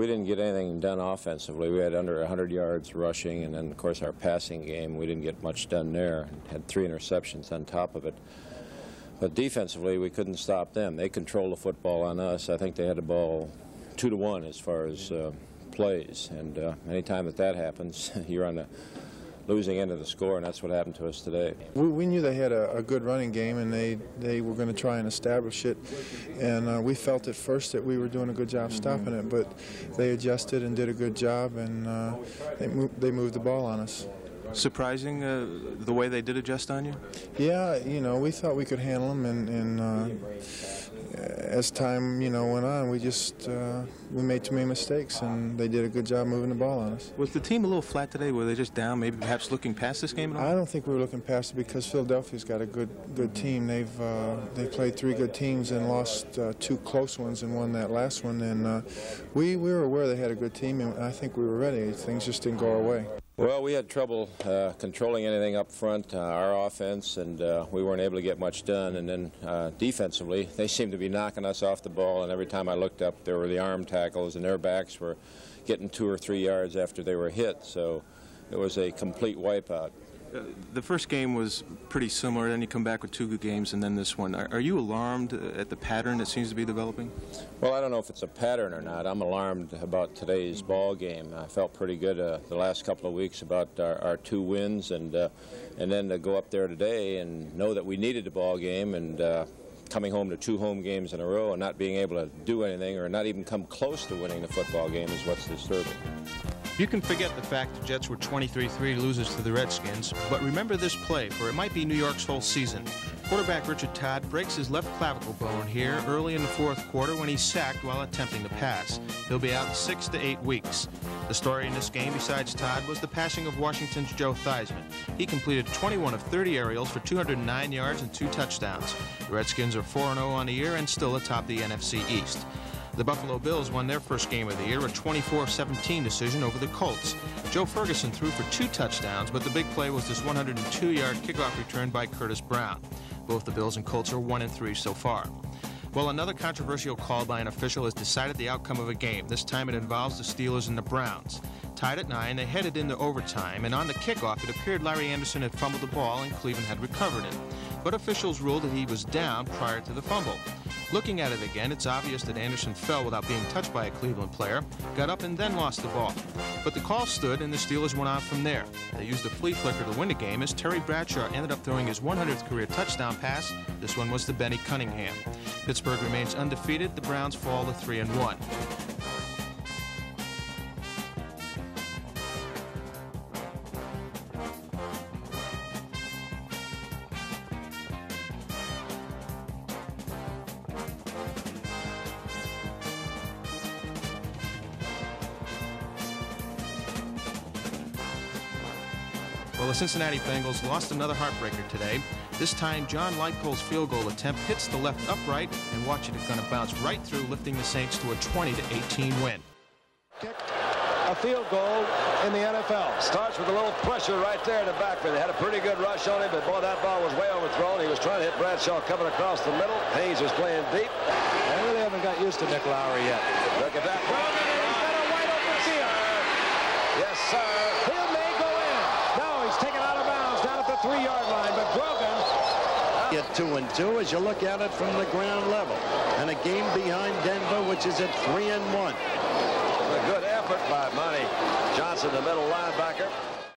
we didn't get anything done offensively. We had under 100 yards rushing, and then, of course, our passing game, we didn't get much done there. Had 3 interceptions on top of it. But defensively, we couldn't stop them. They controlled the football on us. I think they had the ball 2-1 as far as plays. And anytime that happens, you're on the losing end of the score, and that's what happened to us today. We knew they had a good running game, and they were going to try and establish it. And we felt at first that we were doing a good job stopping it, but they adjusted and did a good job, and they moved the ball on us. Surprising the way they did adjust on you? Yeah, you know, we thought we could handle them, and as time, you know, went on, we made too many mistakes, and they did a good job moving the ball on us. Was the team a little flat today? Were they just down, maybe perhaps looking past this game at all? I don't think we were looking past it, because Philadelphia's got a good team. They've played 3 good teams and lost 2 close ones and won that last one, and we were aware they had a good team, and I think we were ready. Things just didn't go our way. Well, we had trouble controlling anything up front, our offense, and we weren't able to get much done. And then defensively, they seemed to be knocking us off the ball, and every time I looked up, there were the arm tackles, and their backs were getting 2 or 3 yards after they were hit. So it was a complete wipeout. The first game was pretty similar, then you come back with 2 good games, and then this one. Are you alarmed at the pattern that seems to be developing? Well, I don't know if it's a pattern or not. I'm alarmed about today's ball game. I felt pretty good the last couple of weeks about our 2 wins, and then to go up there today and know that we needed the ball game, and coming home to 2 home games in a row and not being able to do anything or not even come close to winning the football game is what's disturbing. You can forget the fact the Jets were 23-3 losers to the Redskins, but remember this play, for it might be New York's whole season. Quarterback Richard Todd breaks his left clavicle bone here early in the 4th quarter when he's sacked while attempting to pass. He'll be out 6 to 8 weeks. The story in this game, besides Todd, was the passing of Washington's Joe Theismann. He completed 21 of 30 aerials for 209 yards and 2 touchdowns. The Redskins are 4-0 on the year and still atop the NFC East. The Buffalo Bills won their first game of the year, a 24-17 decision over the Colts. Joe Ferguson threw for 2 touchdowns, but the big play was this 102-yard kickoff return by Curtis Brown. Both the Bills and Colts are 1-3 so far. Well, another controversial call by an official has decided the outcome of a game. This time it involves the Steelers and the Browns. Tied at 9, they headed into overtime, and on the kickoff it appeared Larry Anderson had fumbled the ball and Cleveland had recovered it. But officials ruled that he was down prior to the fumble. Looking at it again, it's obvious that Anderson fell without being touched by a Cleveland player, got up and then lost the ball. But the call stood and the Steelers went on from there. They used a flea flicker to win the game as Terry Bradshaw ended up throwing his 100th career touchdown pass. This one was to Benny Cunningham. Pittsburgh remains undefeated. The Browns fall to 3-1. Well, the Cincinnati Bengals lost another heartbreaker today. This time, John Lightpole's field goal attempt hits the left upright, and watch it, it's going to bounce right through, lifting the Saints to a 20-18 win. A field goal in the NFL. Starts with a little pressure right there in the backfield. They had a pretty good rush on him, but boy, that ball was way overthrown. He was trying to hit Bradshaw coming across the middle. Haynes was playing deep. They really haven't got used to Nick Lowry yet. Look at that. He's got a wide open field. Yes, sir. Hill may go in. No, he's taken out of bounds down at the 3-yard line, but Grogan. Get 2-2 as you look at it from the ground level. And a game behind Denver, which is at 3-1. A good effort by Monty Johnson, the middle linebacker.